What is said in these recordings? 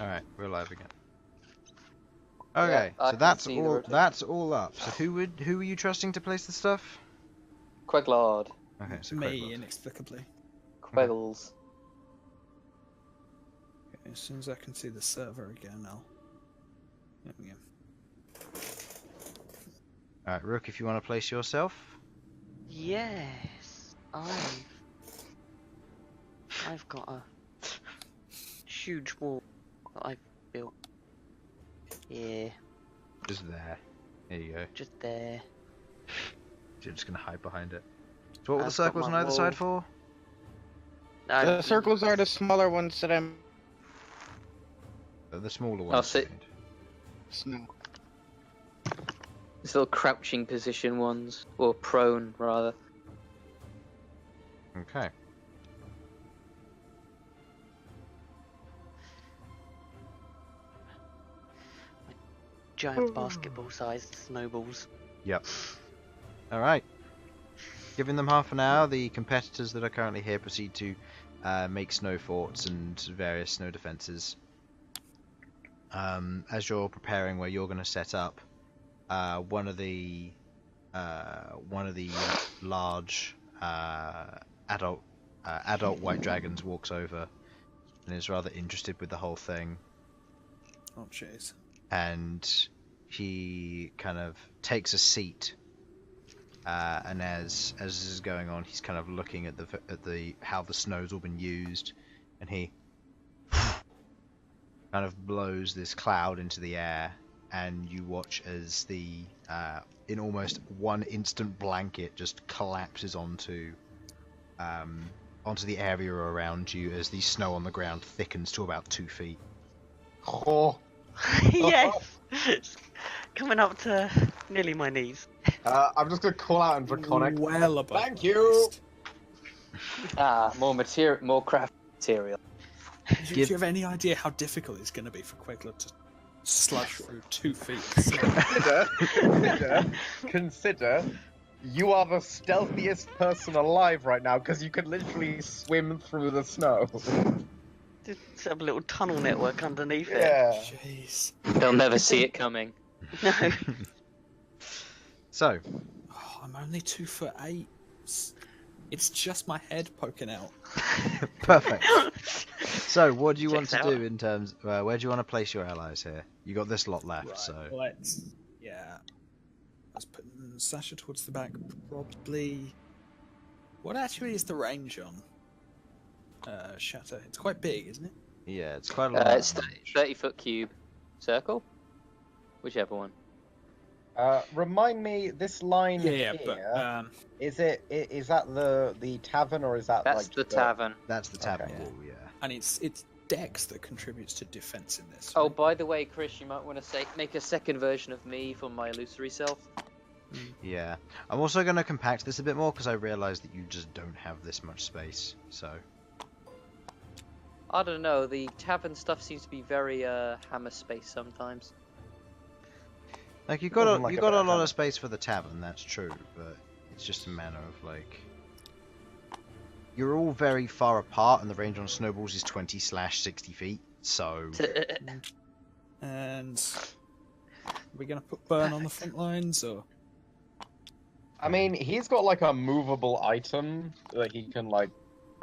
Alright, we're live again. Okay, Yeah, so that's all up. So who are you trusting to place the stuff? Queglod. Okay, so Me, Queglod. inexplicably. Queggles. Okay, as soon as I can see the server again, I'll... There we go. Alright, Rook, if you want to place yourself. Yes, I've got a huge wall that I've built. Yeah, Just there. There you go. just there. You're just gonna hide behind it. So what were the I've got circles on my either side for? No, The circles are the smaller ones that I'm. The smaller ones. so- Snow. These little crouching position ones, or prone rather. Okay. giant basketball-sized snowballs. Yep. Alright. Giving them half an hour, the competitors that are currently here proceed to make snow forts and various snow defences. As you're preparing where you're going to set up, one of the large adult white dragons walks over and is rather interested with the whole thing. Oh, jeez. And he kind of takes a seat, and as this is going on, he's kind of looking at the how the snow's all been used, and he kind of blows this cloud into the air, and you watch as the in almost one instant blanket just collapses onto the area around you as the snow on the ground thickens to about 2 feet. Oh. Yes! It's coming up to nearly my knees. I'm just gonna call out in Draconic. Well above. Thank you! More craft material. Do you have any idea how difficult it's going to be for Queglod to sludge through 2 feet? Consider, you are the stealthiest person alive right now because you can literally swim through the snow. Just set up a little tunnel network underneath it. Yeah. Jeez. They'll never see it coming. No. So, Oh, I'm only 2'8". It's just my head poking out. perfect. So, what do you want Checks to out. do in terms? Where do you want to place your allies here? You got this lot left, Right, so let's... Yeah. Let's put Sasha towards the back, probably... What actually is the range on Shatter? It's quite big, isn't it? yeah, it's quite a lot. It's 30-foot cube. Circle? Whichever one. Remind me, this line Yeah, here, but... is that the tavern or is that That's like the tavern. That's the tavern Okay. wall, yeah. And it's Dex that contributes to defense in this. Oh, right? by the way, Chris, you might want to make a second version of me for my illusory self. Yeah. I'm also going to compact this a bit more because I realise that you just don't have this much space. So, I don't know, the tavern stuff seems to be very hammer space sometimes. like you Doesn't got like you a got bit a of lot hammer. of space for the tavern. That's true, but it's just a matter of like. You're all very far apart, and the range on snowballs is 20/60 feet. So, And... Are we going to put Bern on the front lines, or...? I mean, he's got like a movable item that he can like.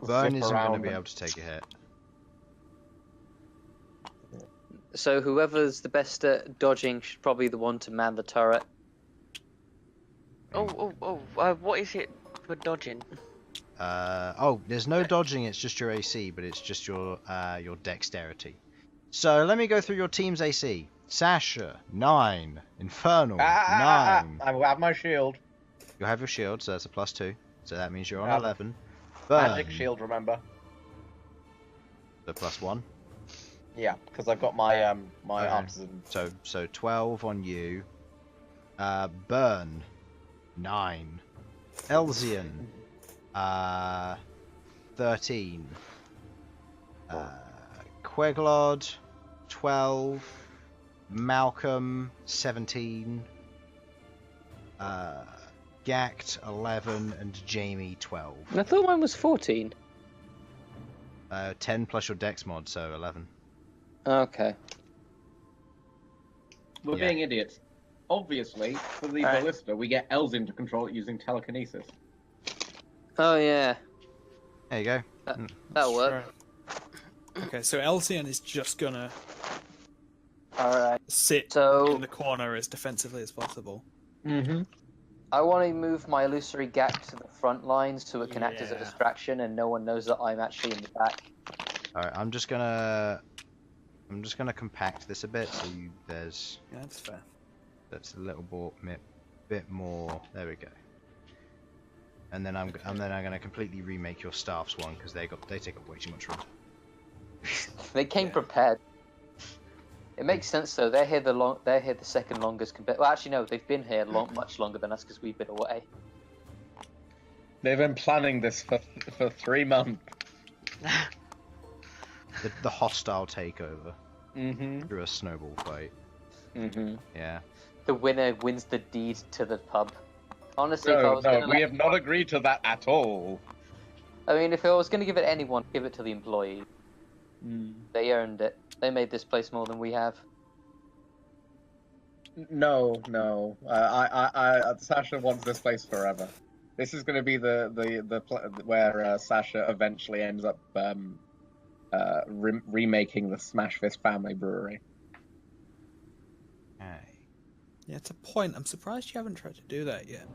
Bern zip isn't around going to be and- able to take a hit. So whoever's the best at dodging should probably be the one to man the turret. What is it for dodging? There's no dodging. It's just your AC, but it's just your dexterity. So let me go through your team's AC. Sasha 9, Infernal 9. I have my shield. You'll have your shield, so that's a +2. So that means you're on Yeah. 11. Bern, Magic shield, remember? the +1. Yeah, because I've got my my Okay. artisan. So 12 on you. Bern 9. Elsyan 13. Queglod 12. Malcom 17. Ghaakt 11 and Jamie 12. I thought mine was 14. 10 plus your dex mod, so 11. Okay. We're Yeah. being idiots. Obviously, for the Alright. ballista, we get Elsyan to control it using telekinesis. Oh yeah, There you go. that'll work. Sure. Okay, so Elsyan is just gonna Alright. sit So in the corner as defensively as possible. Mm-hmm. I want to move my illusory Ghaakt to the front lines so it can act as a Yeah. distraction and no one knows that I'm actually in the back. All right, I'm just gonna compact this a bit so there's Yeah, that's fair. that's a little bit more. There we go. And then I'm gonna completely remake your staffs one because they take up way too much room. They came Yeah. prepared. It makes sense though. They're here the second longest compared. Well, actually no, they've been here much longer than us because we've been away. They've been planning this for 3 months. The hostile takeover Mm-hmm. through a snowball fight. Mm-hmm. Yeah. The winner wins the deed to the pub. Honestly, if I No, was no, gonna we have not agreed to that at all. I mean, if I was going to give it to anyone, give it to the employee. They earned it. They made this place more than we have. No. Sasha wants this place forever. This is going to be where Sasha eventually ends up remaking the Smashfist family brewery. Okay. Yeah, it's a point. I'm surprised you haven't tried to do that yet.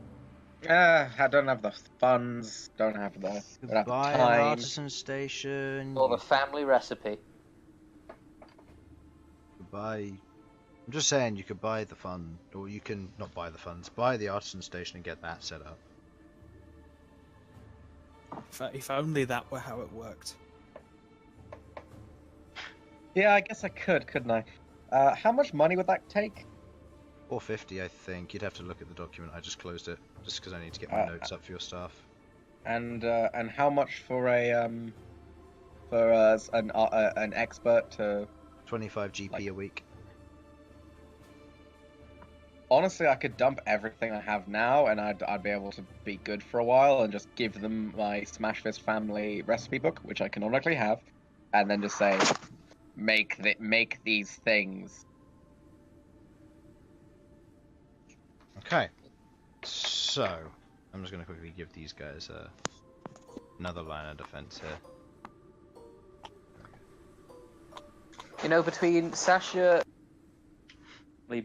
I don't have the funds. Don't have the Goodbye, an time. artisan station. Or the family recipe. Goodbye. I'm just saying you could buy the fund, or you can not buy the funds. Buy the artisan station and get that set up. If only that were how it worked. Yeah, I guess I could, couldn't I? How much money would that take? 450, I think. You'd have to look at the document. I just closed it just because I need to get my notes up for your staff. And how much for an expert to? 25 GP a week. Honestly, I could dump everything I have now, and I'd be able to be good for a while, and just give them my Smashfist family recipe book, which I canonically have, and then just say, make these things. Okay. So, I'm just going to quickly give these guys another line of defense here. You know, between Sasha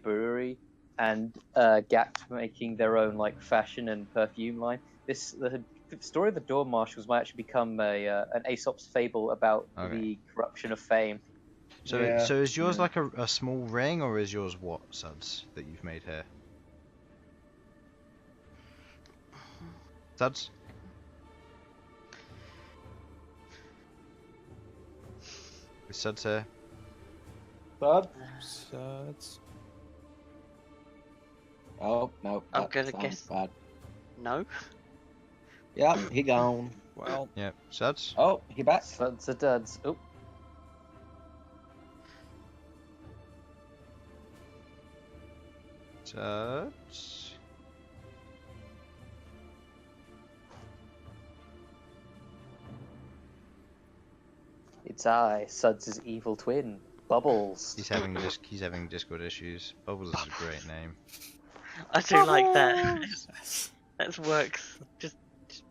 brewery and Ghaakt making their own like fashion and perfume line, the story of the Door Marshals might actually become an Aesop's fable about the corruption of fame. So, Yeah. so is yours like a small ring, or is yours what, Sudz, that you've made here? Sudz? Is Sudz here? Bud? Sudz. Oh no. I'm that gonna sounds guess- bad. No. Yep, he gone. Well, Yep. Sudz? Oh, he back. Suds are duds. Oh, Sudz? it's I, Suds' evil twin, Bubbles. He's having Discord issues. Bubbles is a great name. I do like that. That works. Just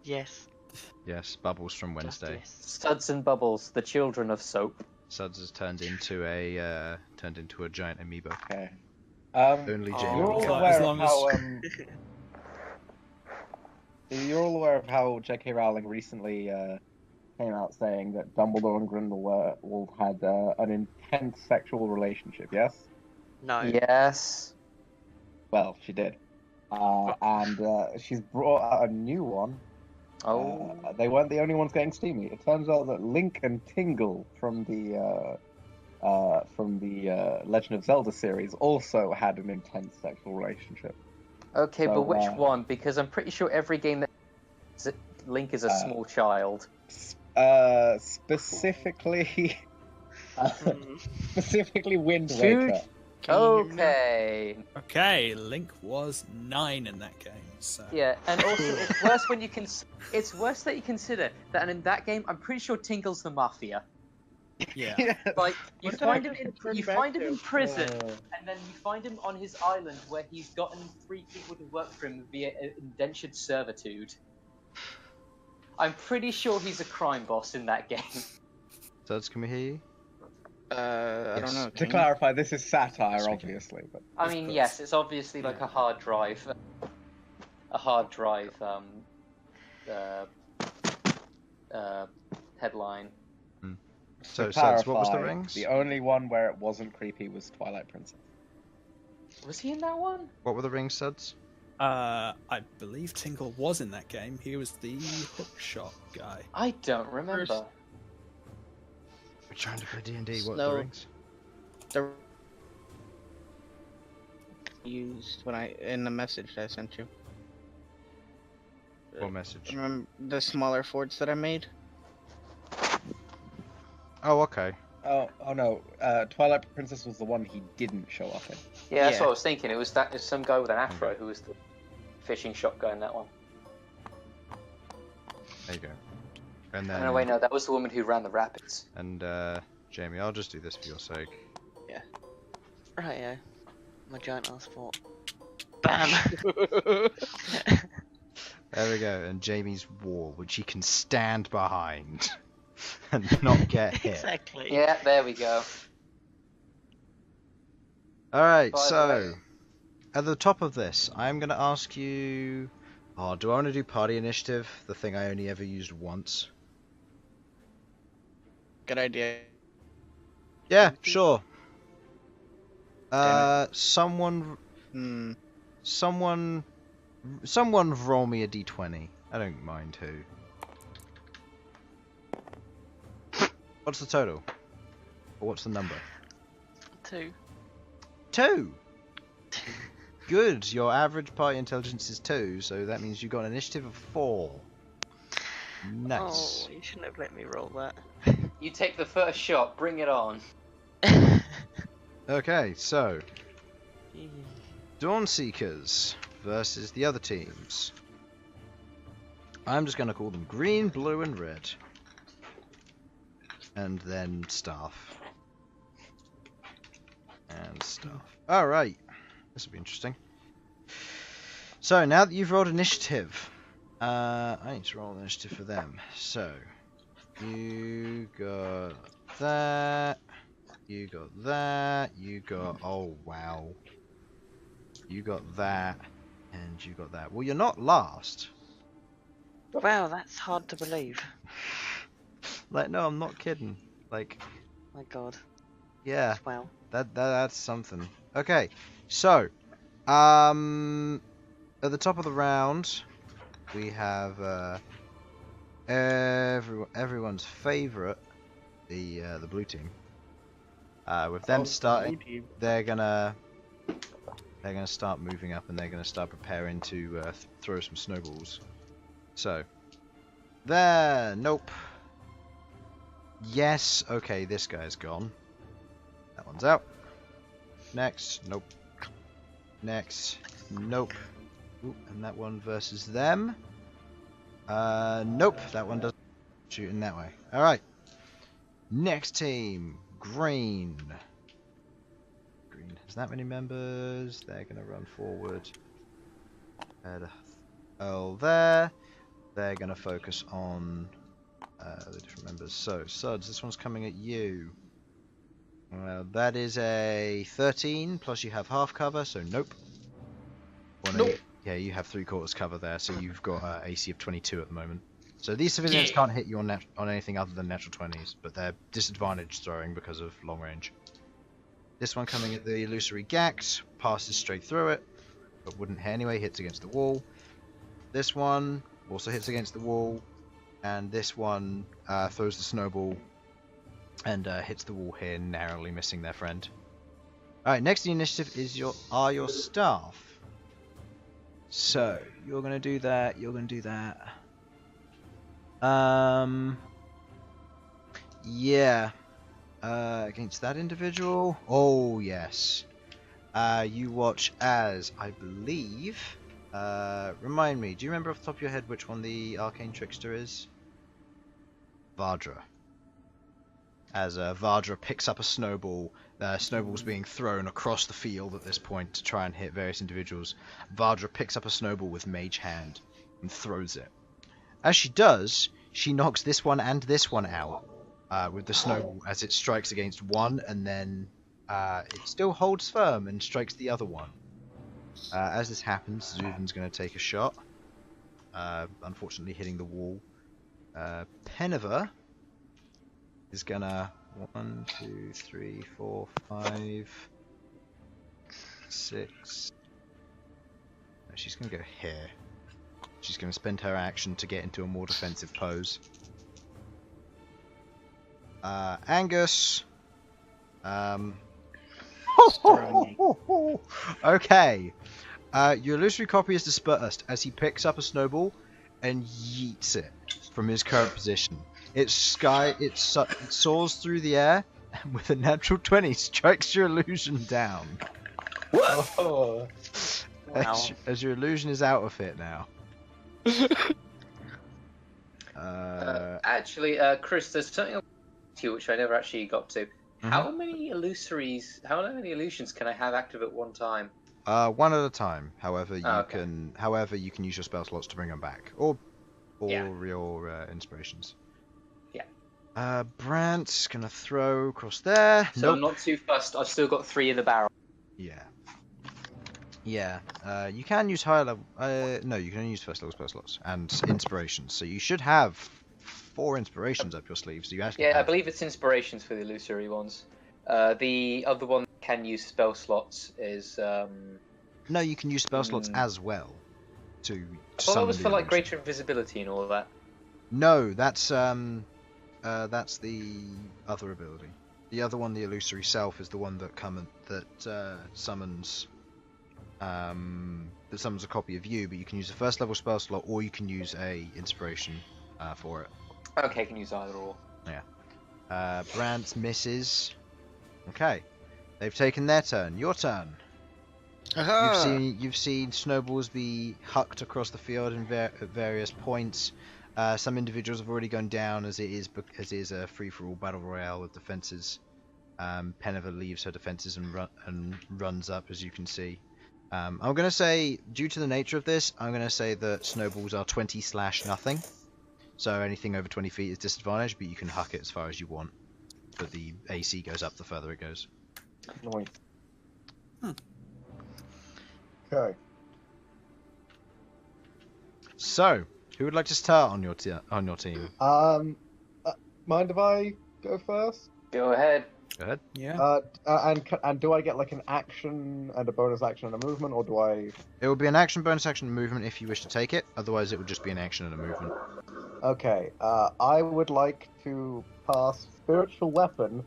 yes. Yes, Bubbles from Just Wednesday. yes. Suds and Bubbles, the children of soap. Suds has turned into a giant amoeba. Okay. Only Oh. Jamie You're all can. As aware long of how as- you're all aware of how J.K. Rowling recently came out saying that Dumbledore and Grindelwald had an intense sexual relationship. Yes. No. Yes. Well, she did. And she's brought out a new one. Oh. They weren't the only ones getting steamy. It turns out that Link and Tingle from the Legend of Zelda series also had an intense sexual relationship. Okay, So, but which one? Because I'm pretty sure every game that Link is a small child. Specifically, Mm. specifically Wind Waker. Okay. okay, Link was 9 in that game, so... Yeah, and also it's worse when you can. It's worse that you consider that, and in that game, I'm pretty sure Tingle's the Mafia. Yeah. Like you What find did him I in turn you back find him to? in prison, and then you find him on his island where he's gotten 3 people to work for him via indentured servitude. I'm pretty sure he's a crime boss in that game. Sudz, can we hear you? I don't know. To Can you? clarify, this is satire, Speaking. obviously, but I mean, yes, it's obviously like a hard drive, headline. So, to Sudz, what was the clarify, rings? the only one where it wasn't creepy was Twilight Princess. Was he in that one? What were the rings, Sudz? I believe Tingle was in that game. He was the hookshot guy. I don't remember. We're trying to play D&D. What Snow- the rings? The used when in the message that I sent you. What message? Remember the smaller forts that I made? Oh, okay. Oh no, Twilight Princess was the one he didn't show up in. Yeah, that's Yeah. what I was thinking. It was some guy with an afro who was the fishing shot guy in that one. There you go. And then, No, wait, no, that was the woman who ran the rapids. and Jamie, I'll just do this for your sake. Right, yeah. My giant ass fort. Bam! There we go. And Jamie's wall, which he can stand behind and not get hit. Exactly. Yeah, there we go. Alright, By the so way- at the top of this, I'm going to ask you. Oh, do I want to do party initiative? The thing I only ever used once. Good idea. Yeah, sure. Damn Someone roll me a d20. I don't mind who. What's the total? Or what's the number? 2. 2! Good, your average party intelligence is 2, so that means you got an initiative of 4. Nice. Oh, you shouldn't have let me roll that. You take the first shot, bring it on. Okay, so Dawnseekers versus the other teams. I'm just going to call them green, blue, and red. And then staff. And staff. Alright, this will be interesting. So, now that you've rolled initiative, I need to roll initiative for them. So, you got that. You got that, you got, oh wow. You got that, and you got that. Well, you're not last. Wow, that's hard to believe. Like, no, I'm not kidding. Like, My god. yeah, Wow. that's something. Okay, so, at the top of the round, we have, everyone's favourite, the blue team. With them starting, they're gonna start moving up, and they're gonna start preparing to throw some snowballs. So, there. Nope. Yes. Okay, this guy's gone. That one's out. Next. Nope. Next. Nope. Ooh, and that one versus them. Nope. That one doesn't shoot in that way. All right. Next team. Green. Green has that many members. They're going to run forward. Oh, there. They're going to focus on the different members. So, Sudz, this one's coming at you. That is a 13, plus you have half cover, so nope. Nope. Yeah, you have 3/4 cover there, so you've got AC of 22 at the moment. So these civilians can't hit you on anything other than natural 20s, but they're disadvantaged throwing because of long range. This one coming at the illusory Ghaakt, passes straight through it, but wouldn't hit anyway, hits against the wall. This one also hits against the wall, and this one throws the snowball and hits the wall here, narrowly missing their friend. Alright, next in the initiative is your staff. So, you're going to do that, you're going to do that. Yeah. Against that individual? Oh, yes. You watch as, I believe... remind me, do you remember off the top of your head which one the Arcane Trickster is? Vardra. as Vardra picks up a snowball. Snowball's being thrown across the field at this point to try and hit various individuals. Vardra picks up a snowball with Mage Hand and throws it. As she does, she knocks this one and this one out with the snowball as it strikes against one, and then it still holds firm and strikes the other one. As this happens, Zuvin's going to take a shot, unfortunately hitting the wall. Peneva is gonna 1, 2, 3, 4, 5, 6. No, she's gonna go here. She's gonna spend her action to get into a more defensive pose. Angus. Okay. Your illusory copy is dispersed as he picks up a snowball and yeets it from his current position. It soars through the air and with a natural 20 strikes your illusion down. Whoa. Wow. As your illusion is out of it now. Actually, Chris, there's something to you which I never actually got to. How many illusions can I have active at one time? One at a time. However, you okay. can. However, you can use your spell slots to bring them back, or your inspirations. Yeah. Brant's gonna throw across there. So Nope. I'm not too fussed. I've still got 3 in the barrel. Yeah. Yeah. You can use higher level. No, you can only use first level spell slots and inspirations. So you should have 4 inspirations up your sleeve. So you actually. Yeah, I have... believe it's inspirations for the illusory ones. The other one that can use spell slots is. No, you can use spell slots as well. To. Well, that summon was the for like illusion. greater invisibility and all of that. No, that's the other ability. The other one, the illusory self, is the one that summons a copy of you. But you can use a first level spell slot, or you can use a inspiration for it. Okay, I can use either or. Yeah. Brandt misses. Okay, they've taken their turn. Your turn. You've seen snowballs be hucked across the field at various points. Some individuals have already gone down as it is a free-for-all battle royale with defenses. Peneva leaves her defenses and runs up, as you can see. I'm going to say, due to the nature of this, I'm going to say that snowballs are 20/nothing. So anything over 20 feet is disadvantaged, but you can huck it as far as you want. But the AC goes up the further it goes. Nice. Okay. So, who would like to start on your team? Mind if I go first? Go ahead. Go ahead. Yeah. And do I get like an action and a bonus action and a movement, or do I? It will be an action, bonus action, and movement if you wish to take it. Otherwise, it would just be an action and a movement. Okay. I would like to pass spiritual weapon,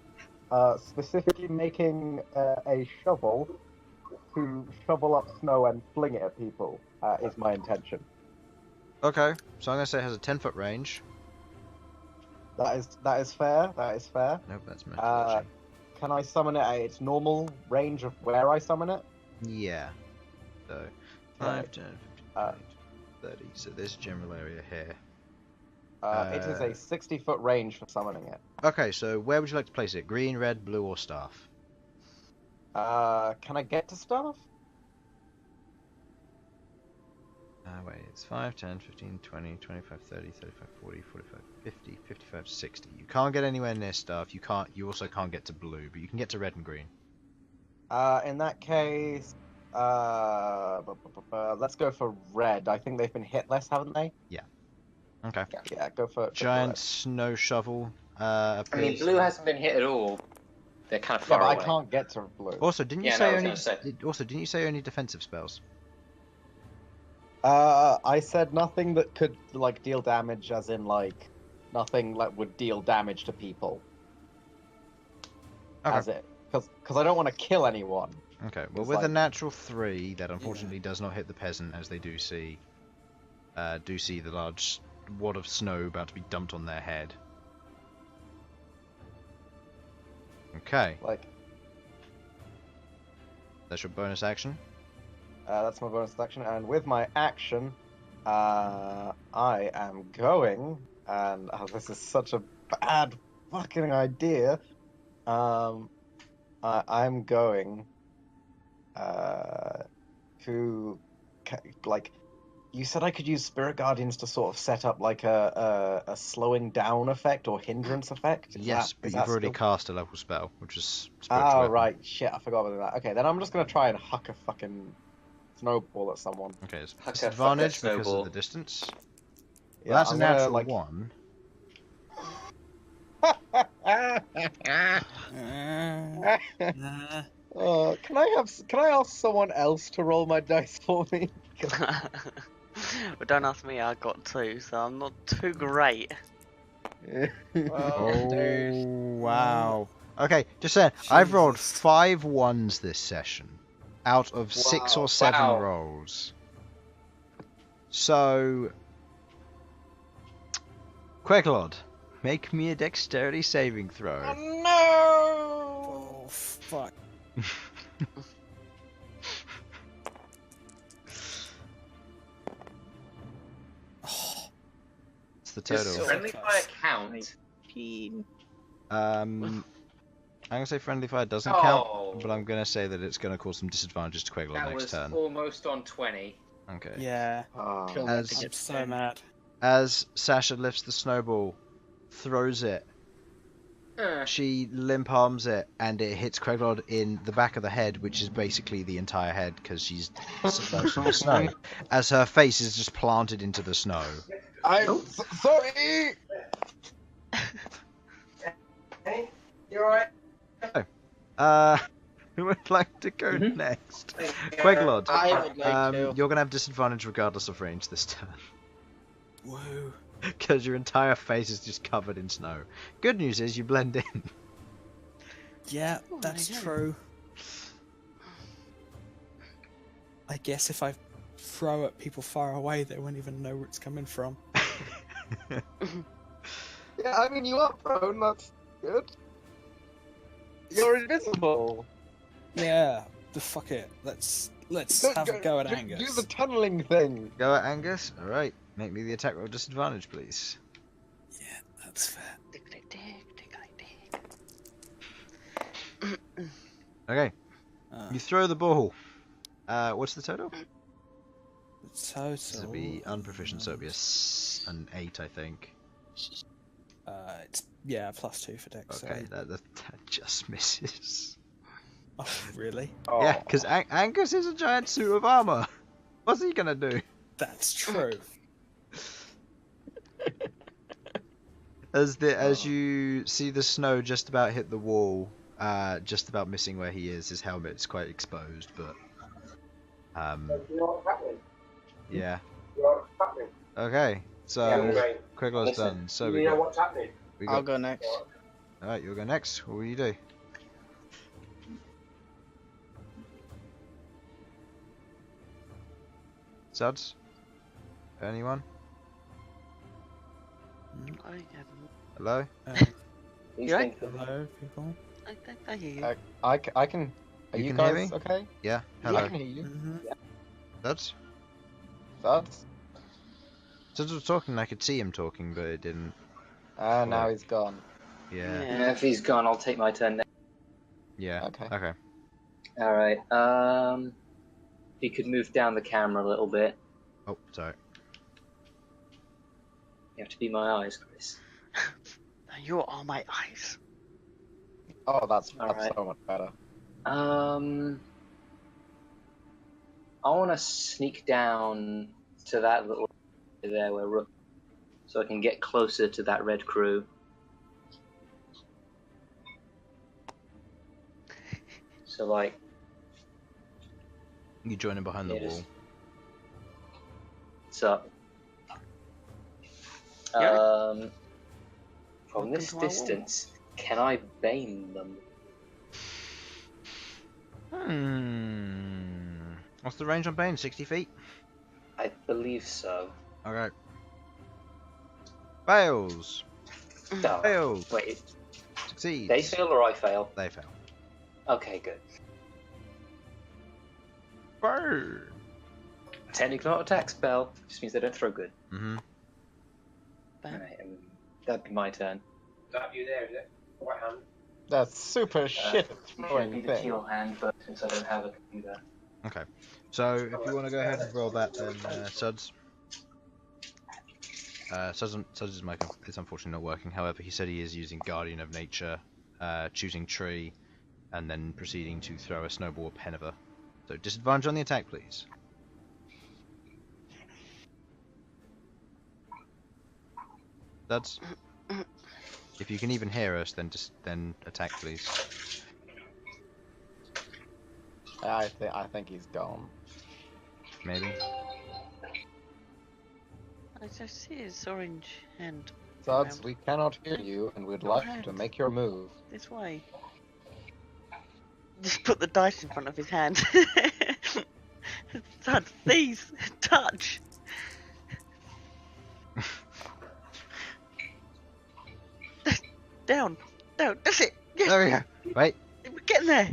specifically making a shovel to shovel up snow and fling it at people. Is my intention. Okay, so I'm gonna say it has a 10-foot range. That is fair. That is fair. Nope, that's meant. Can I summon it at its normal range of where I summon it? Yeah. So 5, Right. 10, 15, 20, 30. So this general area here. It is a 60-foot range for summoning it. Okay, so where would you like to place it? Green, red, blue, or staff? Can I get to stuff? Wait, it's 5, 10, 15, 20, 25, 30, 35, 40, 45, 50, 55, 60. You can't get anywhere near staff. You also can't get to blue, but you can get to red and green. In that case, let's go for red. I think they've been hit less, haven't they? Okay. Yeah, go for Giant snow shovel. I mean, blue hasn't been hit at all. They're kind of far but away. I can't get to blue. Also, didn't you Yeah, say no, I only? was gonna Also, didn't you say only defensive spells? I said nothing that could like deal damage, as in like nothing that would deal damage to people. Okay. As it, because I don't want to kill anyone. Okay. Well, It's with a like- natural 3, that unfortunately does not hit the peasant, as they do see the large wad of snow about to be dumped on their head. Okay. Like That's your bonus action. that's my bonus action, and with my action, I am going, and this is such a bad fucking idea. I'm going to like. You said I could use Spirit Guardians to sort of set up like a slowing down effect or hindrance effect. Yes, but you've already cast a level spell, which is Spiritual Oh Weapon. right, shit, I forgot about that. Okay, then I'm just gonna try and huck a fucking snowball at someone. Okay, it's Huck a disadvantage fucking because of snowball. the distance. Yeah, Well, that's I'm a gonna, natural like- 1. Uh, Can I ask someone else to roll my dice for me? But don't ask me, I got 2, so I'm not too great. Well, there's Wow. Okay, just saying, I've rolled Jesus. 5 1s this session out of 6 or 7 Wow. rolls. So, Queglod, make me a dexterity saving throw. oh fuck. Oh, What's the Does total? friendly fire count? I'm gonna say friendly fire doesn't Oh. count, but I'm gonna say that it's gonna cause some disadvantages to Queglod That next was turn. almost on 20. Okay. yeah. Kill As- that to I'm get so 10. mad. As Sasha lifts the snowball, throws it, she limp arms it, and it hits Queglod in the back of the head, which is basically the entire head because she's submerged in the snow. As her face is just planted into the snow. I'm sorry. Hey, you alright? Who would like to go Mhm. next? Queglod, I would like to. you're gonna have disadvantage regardless of range this turn. Woo. Because your entire face is just covered in snow. Good news is you blend in. Yeah, Oh, that's I know. true. I guess if I throw at people far away, they won't even know where it's coming from. Yeah, I mean you are prone. That's good. You're invisible. Yeah, the fuck it. Let's have a go at Angus. Do the tunneling thing. Go at Angus. Alright, make me the attack roll disadvantage, please. Yeah, that's fair. Okay, Uh, you throw the ball. What's the total? total. This will be unproficient, so it'll be an 8, I think. It's +2 for dex. Okay, So... that just misses. Oh, really? Oh. Yeah, because Angus is a giant suit of armor. What's he gonna do? That's true. As you see the snow just about hit the wall, just about missing where he is, his helmet's quite exposed, but You know what's happening? yeah. You know what's happening? Okay, so Right. Queglod's Listen, done. So You we know got, what's happening? we I'll got. go next. All right, you'll go next. What will you do? Sudz? Anyone? I have Hello? These Yeah. things- Hello, people. I hear you. I can. Are You you, can hear guys me? okay? Yeah. Yeah, I Hello. can hear you. Mm-hmm. Sudz? That's. Sudz was talking. And I could see him talking, but it didn't. Now he's gone. Yeah. Yeah, if he's gone, I'll take my turn next. Yeah. Okay. Okay. Alright, if you could move down the camera a little bit. Oh, sorry. You have to be my eyes, Chris. You are my eyes. Oh, that's Alright. so much better. I want to sneak down to that little area there where Rook, so I can get closer to that red crew. So like, You join him behind the Yeah, wall. what's up? Yeah. From Welcome this to my wall. distance, can I bane them? What's the range on Bane? 60 feet? I believe so. Okay. Fails. Oh, Fails. wait, Succeeds. they fail or I fail? They fail. Okay, good. Burn. Technically not attack spell, just means they don't throw good. Mm-hmm. Bam. Alright, that'd be my turn. that you there, is it? Right hand. That's super shit at throwing the thing. teal hand, but since I don't have a computer. Okay. So if you want to go ahead and roll that, then Sudz. Sudz's mic is unfortunately not working. However, he said he is using Guardian of Nature, choosing Tree, and then proceeding to throw a snowball at Penniver. So disadvantage on the attack, please. Sudz. If you can even hear us, then attack, please. I think he's gone. Maybe. I just see his orange hand. Sudz, we cannot hear you, and we'd like you to make your move. This way. Just put the dice in front of his hand. Sudz, please, touch. Down, that's it. Yeah. There we go. Wait. We're getting there.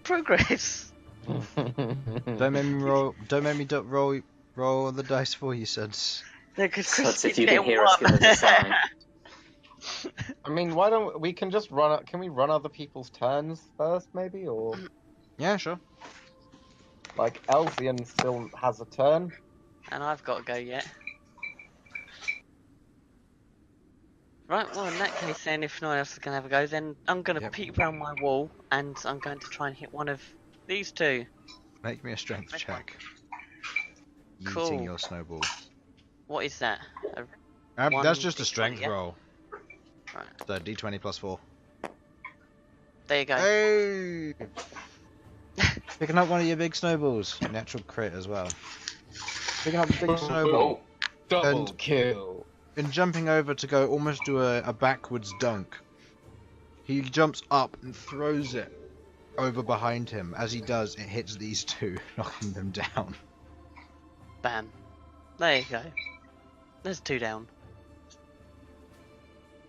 Progress. Don't make me roll. Don't make me roll the dice for you, Sudz. No, because Suds, if you can hear us, give us a sign. I mean, why don't we can just run? Can we run other people's turns first, maybe, or Yeah, sure. like Elsyan still has a turn? And I've got to go yet. Right, well in that case then, if no one else is going to have a go, then I'm going to peek round my wall and I'm going to try and hit one of these two. Make me a strength check. Cool. Using your snowball. What is that? That's just a D20, strength yeah? roll. Right. So d20 plus 4. There you go. Hey! Picking up one of your big snowballs. Natural crit as well. Picking up a big snowball. Double And- kill. And jumping over to go almost do a backwards dunk. He jumps up and throws it over behind him. As he does, it hits these two, knocking them down. Bam. There you go. There's 2 down.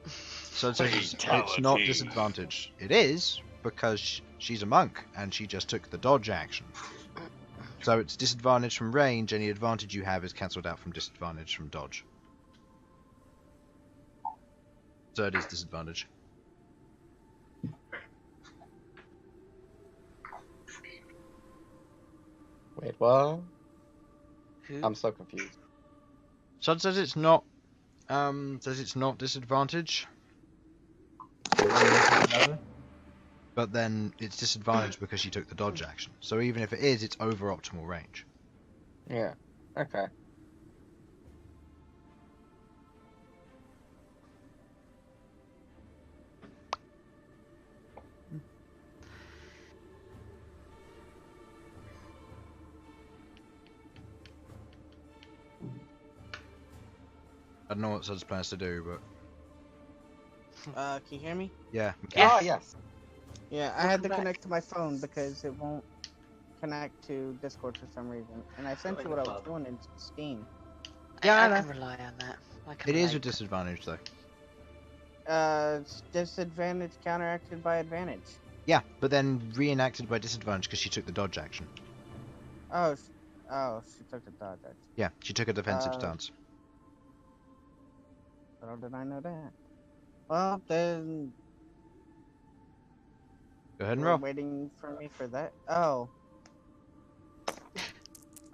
So it's not disadvantage. It is, because she's a monk, and she just took the dodge action. So it's disadvantage from range, any advantage you have is cancelled out from disadvantage from dodge. So it is disadvantage. Wait, what? Who? I'm so confused. Sud says it's not disadvantage. But then it's disadvantage because she took the dodge action. So even if it is, it's over optimal range. Yeah. Okay. I don't know what Sud's plans to do, but Can you hear me? yeah. Ah, yes. Yeah, I had to back. connect to my phone because it won't connect to Discord for some reason. And I sent you what I was doing in Steam. Yeah, I I know. can rely on that. I can It is relate. with disadvantage though. It's disadvantage counteracted by advantage. Yeah, but then reenacted by disadvantage because she took the dodge action. Oh, she took the dodge action. Yeah, she took a defensive Uh, stance. How did I know that? Well, then Go ahead and you're roll. waiting for me for that. Oh.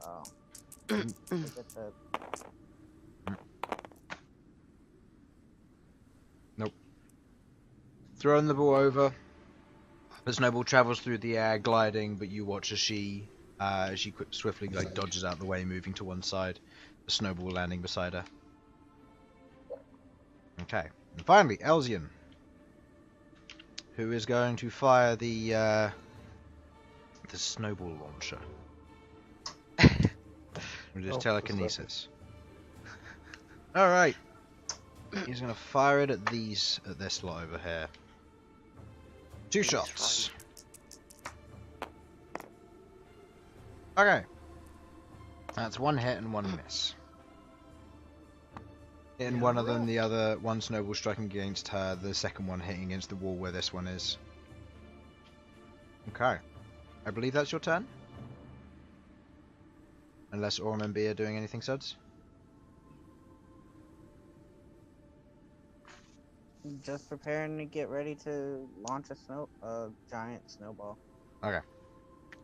Oh. I get the... Throwing the ball over. The snowball travels through the air, gliding, but you watch as she swiftly dodges out the way, moving to one side. The snowball landing beside her. Okay, and finally, Elsyan, who is going to fire the snowball launcher. With his telekinesis. All right, he's going to fire it at this lot over here. 2 shots. Okay. That's 1 hit and 1 miss. In one of them, the other one snowball striking against her, the second one hitting against the wall where this one is. Okay. I believe that's your turn? Unless Orm and B are doing anything, Sudz? just preparing to get ready to launch a giant snowball. Okay.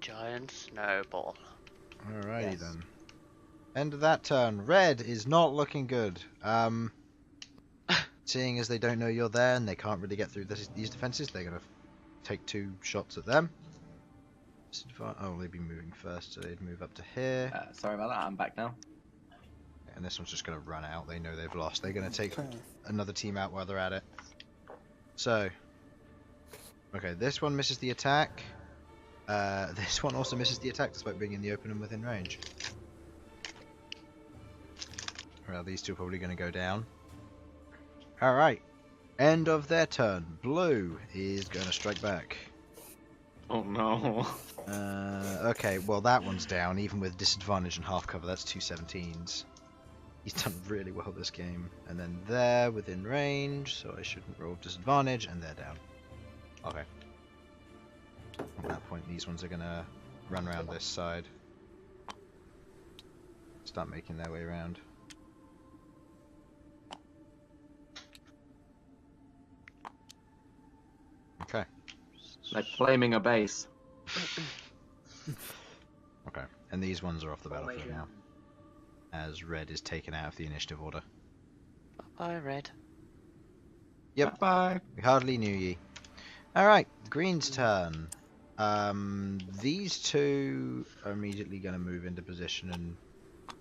Giant snowball. Alrighty Yes. then. End of that turn. Red is not looking good. Seeing as they don't know you're there and they can't really get through these defenses, they're gonna take 2 shots at them. Oh, they'd be moving first, so they'd move up to here. Sorry about that. I'm back now. And this one's just gonna run out. They know they've lost. They're gonna take Okay. another team out while they're at it. So, okay, this one misses the attack. This one also misses the attack despite being in the open and within range. Well, these two are probably going to go down. Alright, end of their turn. Blue is going to strike back. Oh no. Okay, well that one's down, even with disadvantage and half cover. That's 2 17s. He's done really well this game. And then they're within range, so I shouldn't roll disadvantage, and they're down. Okay. At that point, these ones are going to run around this side. Start making their way around. Okay. Like flaming a base. Okay. And these ones are off the battlefield now. As red is taken out of the initiative order. Bye, Red. Yep. Bye. We hardly knew ye. Alright, green's turn. These two are immediately going to move into position and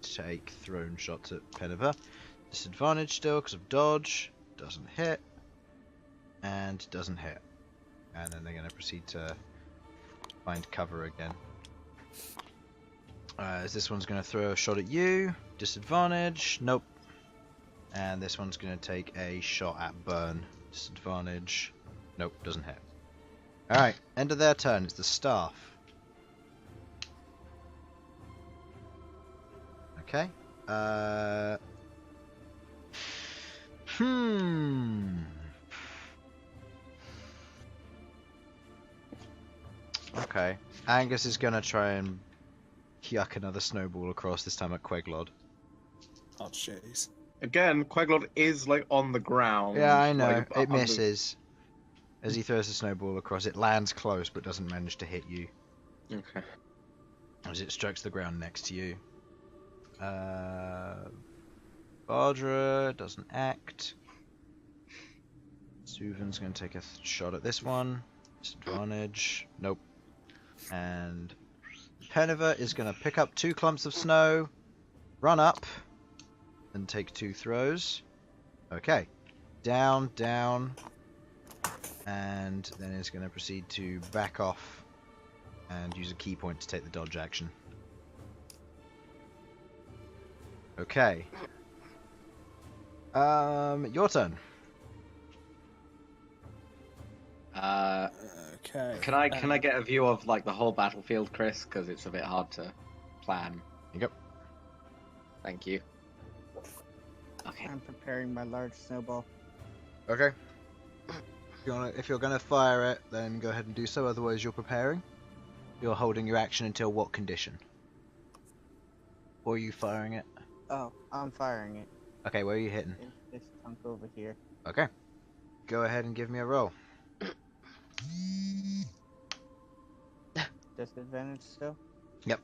take thrown shots at Penniver. Disadvantage still because of dodge. Doesn't hit. And doesn't hit. And then they're going to proceed to find cover again. As this one's going to throw a shot at you. Disadvantage. Nope. And this one's going to take a shot at Bern. Disadvantage. Nope, doesn't hit. Alright, end of their turn. It's the staff. Okay. Okay. Angus is going to try and yuck another snowball across, this time at Queglod. Oh, jeez. Again, Queglod is like on the ground. Yeah, I know. Like, It misses. As he throws the snowball across, it lands close but doesn't manage to hit you. Okay. As it strikes the ground next to you. Bardra doesn't act. Suvan's going to take a shot at this one. Disadvantage. Nope. And Penniver is going to pick up 2 clumps of snow, run up, and take 2 throws. Okay. Down, down. And then is going to proceed to back off and use a key point to take the dodge action. Okay. Your turn. Okay. Can I get a view of like the whole battlefield, Chris? Because it's a bit hard to plan. Yep. Thank you. Okay. I'm preparing my large snowball. Okay. If you're gonna fire it, then go ahead and do so. Otherwise, you're preparing. You're holding your action until what condition? Or are you firing it? Oh, I'm firing it. Okay, where are you hitting? It's this chunk over here. Okay. Go ahead and give me a roll. Disadvantage still? Yep.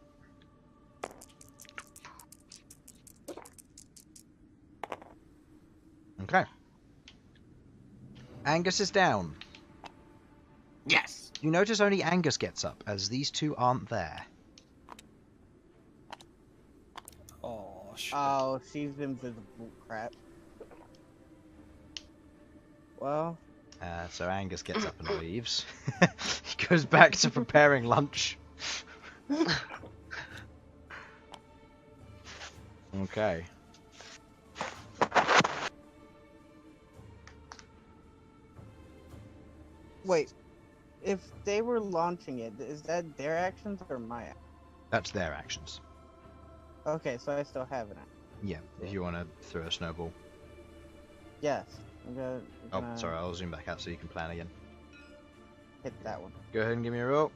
Okay. Angus is down. Yes. You notice only Angus gets up, as these two aren't there. Oh, shit. Oh, she's invisible. Crap. Well, So Angus gets up and leaves. He goes back to preparing lunch. Okay. wait. If they were launching it, is that their actions or my actions? That's their actions. Okay, so I still have it. Yeah, if you want to throw a snowball. Yes. I'm gonna Oh, sorry, I'll zoom back out so you can plan again. hit that one. Go ahead and give me a roll.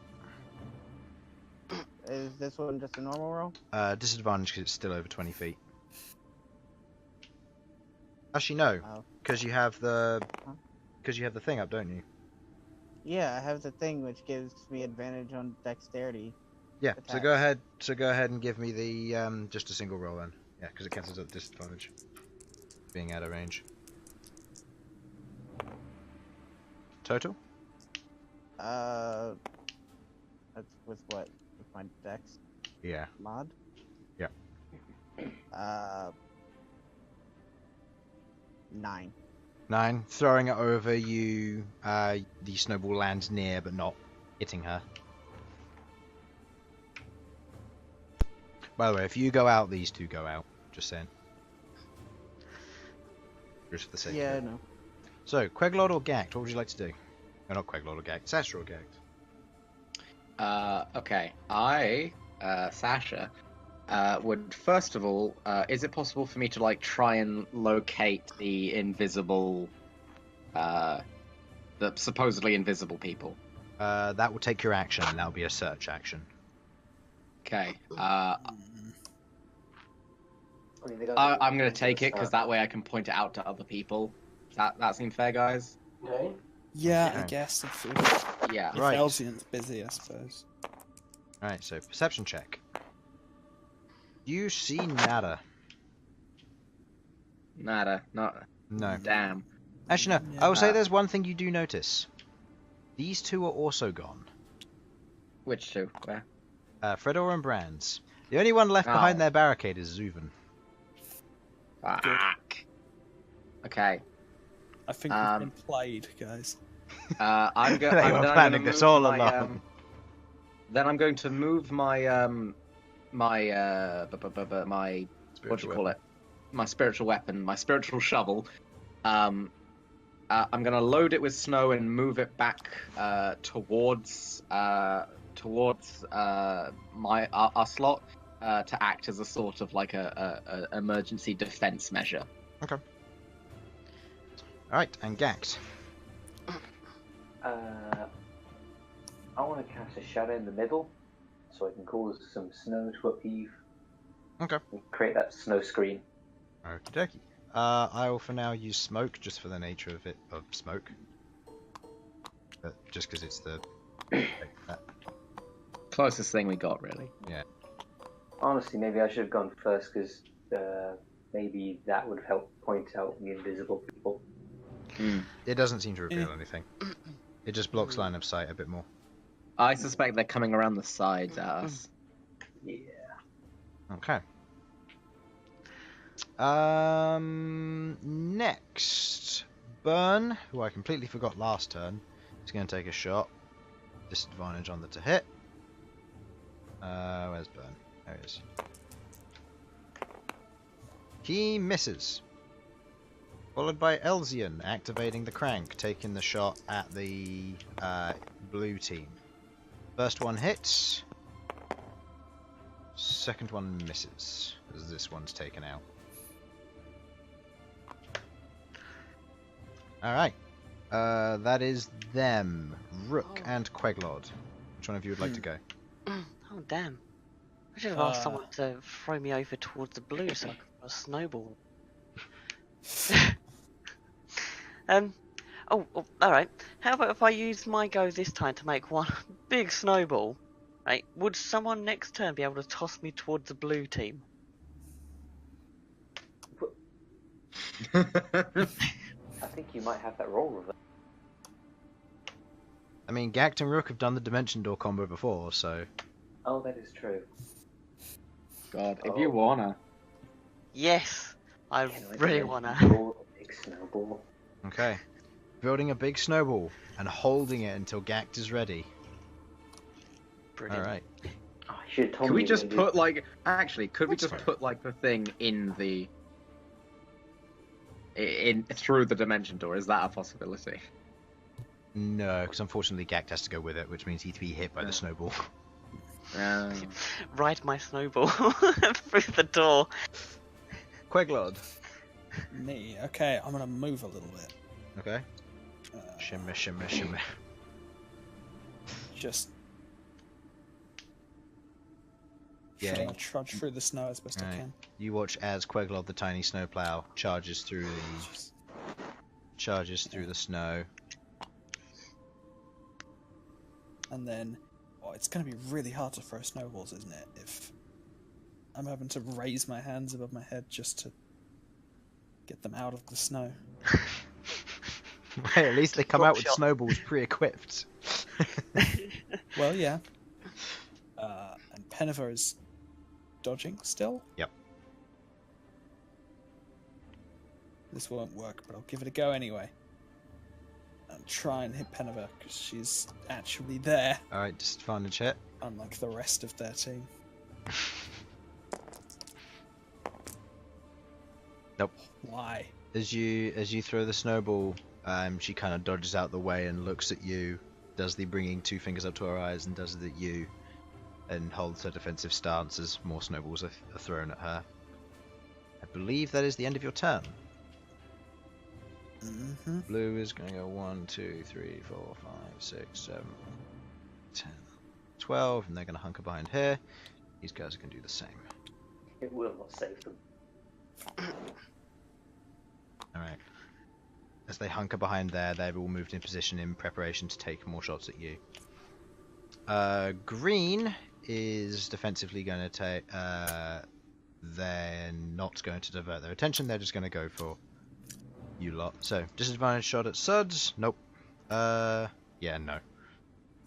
Is this one just a normal roll? Disadvantage because it's still over 20 feet. Actually, no, Oh. because you have the... Huh? because you have the thing up, don't you? Yeah, I have the thing which gives me advantage on dexterity. Yeah. Attacks. So go ahead. So go ahead and give me the just a single roll then. Yeah, because it cancels at disadvantage. Being out of range. Total? That's with what? With my dex Yeah. mod? Yeah. 9. 9. Throwing it over you, the snowball lands near, but not hitting her. By the way, if you go out, these two go out. Just saying. Just for the sake of Yeah, I it. know. So, Queglod or Ghaakt, what would you like to do? Oh, not Queglod or Ghaakt, Sasha or Ghaakt? Okay. Sasha, would first of all, is it possible for me to like try and locate the invisible, the supposedly invisible people? That will take your action, and that will be a search action. Okay. I mean, they got I'm gonna take it because that way I can point it out to other people. That seem fair, guys? Okay. Yeah, Okay. I guess. If Yeah. Right. Elsyan's busy, I suppose. Alright, so perception check. You see nada. Nada. Not. No. Damn. Actually, no. Yeah. I will say there's one thing you do notice. These two are also gone. Which two? Where? Fredor and Brands. The only one left behind Oh. their barricade is Zuven. Fuck. Okay. I think we've been played, guys. I'm going. They were planning this all along. Then I'm going to move my my what do you call it? My spiritual weapon, my spiritual shovel. I'm gonna load it with snow and move it back towards our slot to act as a sort of like a emergency defense measure. Okay. Alright, and Ghaakt. I want to cast a shadow in the middle, so I can cause some snow to upheave. Okay. And create that snow screen. Okie dokie. I will for now use smoke, just for the nature of it, of smoke. But just because it's the... that. Closest thing we got, really. Honestly, maybe I should have gone first, because maybe that would help point out the invisible people. It doesn't seem to reveal anything. It just blocks line of sight a bit more. I suspect they're coming around the sides at us. Yeah. Okay. Next, Bern, who I completely forgot last turn, is going to take a shot. Disadvantage on the to hit. Where's Bern? There he is. He misses. Followed by Elsyan, activating the crank, taking the shot at the blue team. First one hits. Second one misses, as this one's taken out. Alright. That is them. Rook and Queglod. Which one of you would like to go? Oh damn! I should have asked someone to throw me over towards the blue so I could throw a snowball. Oh, alright. How about if I use my go this time to make one big snowball? Right? Would someone next turn be able to toss me towards the blue team? I think you might have that roll reversed. I mean, Ghaakt and Rook have done the Dimension Door combo before, so... Oh, that is true. God, if you wanna. Yes! I Can I really make wanna. a big snowball? Okay. Building a big snowball and holding it until Ghaakt is ready. Brilliant. Alright. Oh, I should have told Could we you just maybe. put like actually? Could we That's just fair. put like the thing in the in through the dimension door? Is that a possibility? No, because unfortunately Ghaakt has to go with it, which means he'd be hit by the snowball. Ride my snowball through the door. Queglod. Me. Okay, I'm gonna move a little bit. Okay. Shimmer, shimmer, shimmer. Just Yeah. trying to trudge through the snow as best I Right. can. You watch as Queglod, the tiny snowplow, charges through the charges through the snow. And then, it's going to be really hard to throw snowballs, isn't it? If I'm having to raise my hands above my head just to get them out of the snow. Well, at least they come out with snowballs pre-equipped. Well, yeah. And Penniver is dodging still? Yep. This won't work, but I'll give it a go anyway. And try and hit Penniver, because she's actually there. Alright, disadvantage hit. Unlike the rest of their team. Nope. Why? As you throw the snowball, she kind of dodges out the way and looks at you, does the bringing two fingers up to her eyes and does it at you, and holds her defensive stance as more snowballs are thrown at her. I believe that is the end of your turn. Mm-hmm. Blue is going to go 1, 2, 3, 4, 5, 6, 7, 10, 12, and they're going to hunker behind here. These guys are going to do the same. It will not save them. Alright. As they hunker behind there, they've all moved in position in preparation to take more shots at you. Green is defensively going to take... they're not going to divert their attention, they're just going to go for you lot. So, disadvantage shot at Sudz. Nope. Yeah, no.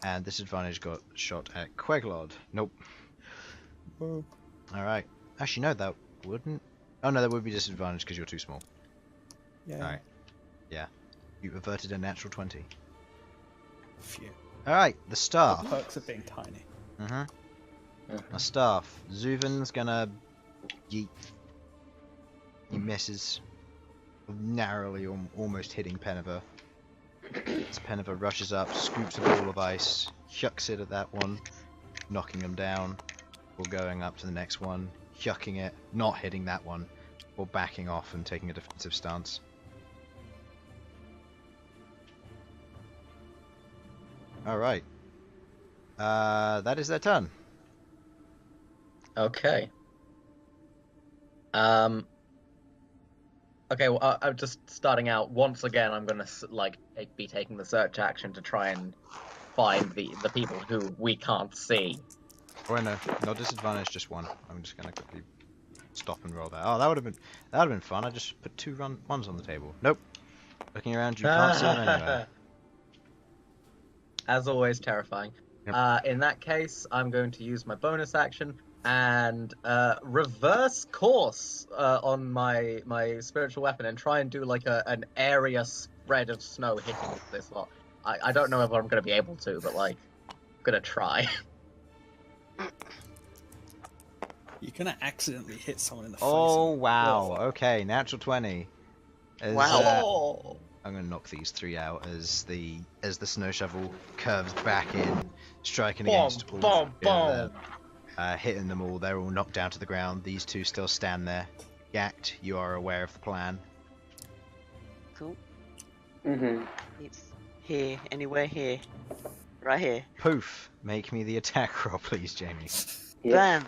And disadvantage got shot at Queglod. Nope. Alright. Actually, no, that wouldn't... Oh, no, that would be disadvantage because you're too small. Yeah. Alright. Yeah. You averted a natural 20. Phew. Alright, the staff. The perks of being tiny. A staff. Zuvin's gonna yeet. He misses. Narrowly, almost hitting Penniver. As Penniver rushes up, scoops a ball of ice, chucks it at that one, knocking him down, or going up to the next one, chucking it, not hitting that one, or backing off and taking a defensive stance. Alright. That is their turn. Okay. Okay, well, I'm just starting out. Once again, I'm gonna be taking the search action to try and find the people who we can't see. Oh no, no disadvantage, just one. I'm just gonna quickly stop and roll that. Oh, that would have been fun. I just put two ones on the table. Nope. Looking around, you can't see them anywhere. As always, terrifying. Yep. In that case, I'm going to use my bonus action and reverse course on my spiritual weapon and try and do like an area spread of snow hitting this lot. I don't know if I'm going to be able to, but like, I'm going to try. You're going to accidentally hit someone in the face. Oh, wow. Okay, natural 20. Wow. I'm going to knock these three out as the snow shovel curves back in, striking against all of them. Hitting them all. They're all knocked down to the ground. These two still stand there. Ghaakt, you are aware of the plan. Cool. Mm-hmm. It's here, anywhere here. Right here. Poof! Make me the attack roll, please, Jamie. Bam!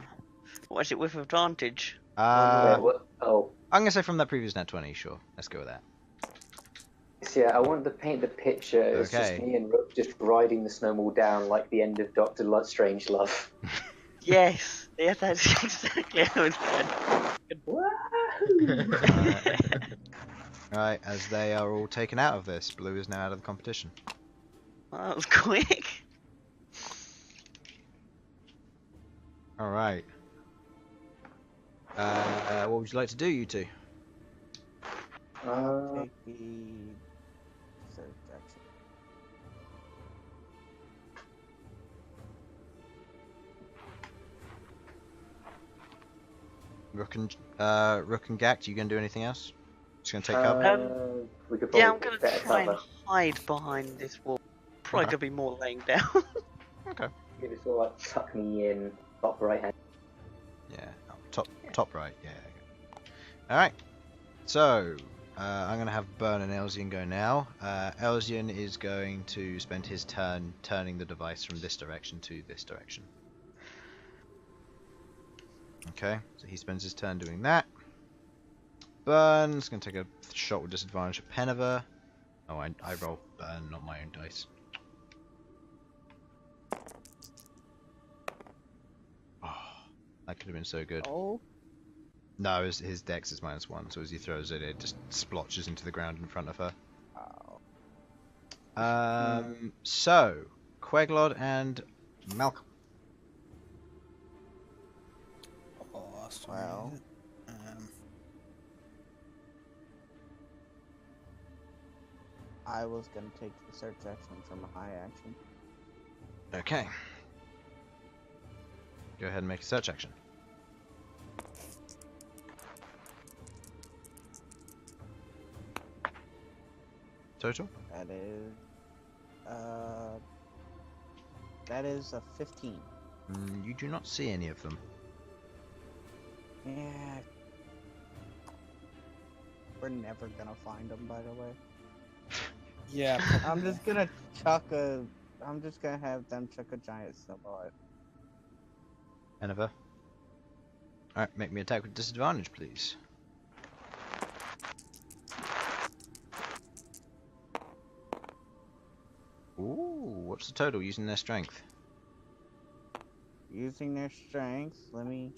Watch it with advantage. What? Oh. I'm going to say from that previous nat 20, sure. Let's go with that. So yeah, I wanted to paint the picture. It's Okay. just me and Rook just riding the snowball down like the end of Dr. Strangelove. Yes! Yeah, that's exactly how it's done. Right, as they are all taken out of this, Blue is now out of the competition. Well, that was quick. Alright. What would you like to do, you two? Take the search action. Rook and Ghaakt, you gonna do anything else? Just gonna take cover? We could Yeah, I'm probably gonna get better try and cover. hide behind this wall. Probably Okay. gonna be more laying down. Okay. Give it sort of like tuck me in, top right hand. Yeah, top right, yeah. Alright, so, I'm gonna have Bern and Elsyan go now. Elsyan is going to spend his turn turning the device from this direction to this direction. Okay, so he spends his turn doing that. Bern's going to take a shot with disadvantage at Penniver. Oh, I roll Bern, not my own dice. Oh, that could have been so good. Oh. No, his dex is -1, so as he throws it, it just splotches into the ground in front of her. Oh. So, Queglod and Malcom. Oh, that's Well. I was gonna take the search action from a high action. Okay. Go ahead and make a search action. Total? That is a 15. You do not see any of them. Yeah. We're never gonna find them, by the way. Yeah. I'm just gonna have them chuck a giant snowball at. Ennifer. Alright, make me attack with disadvantage, please. Ooh, what's the total using their strength? Using their strength, let me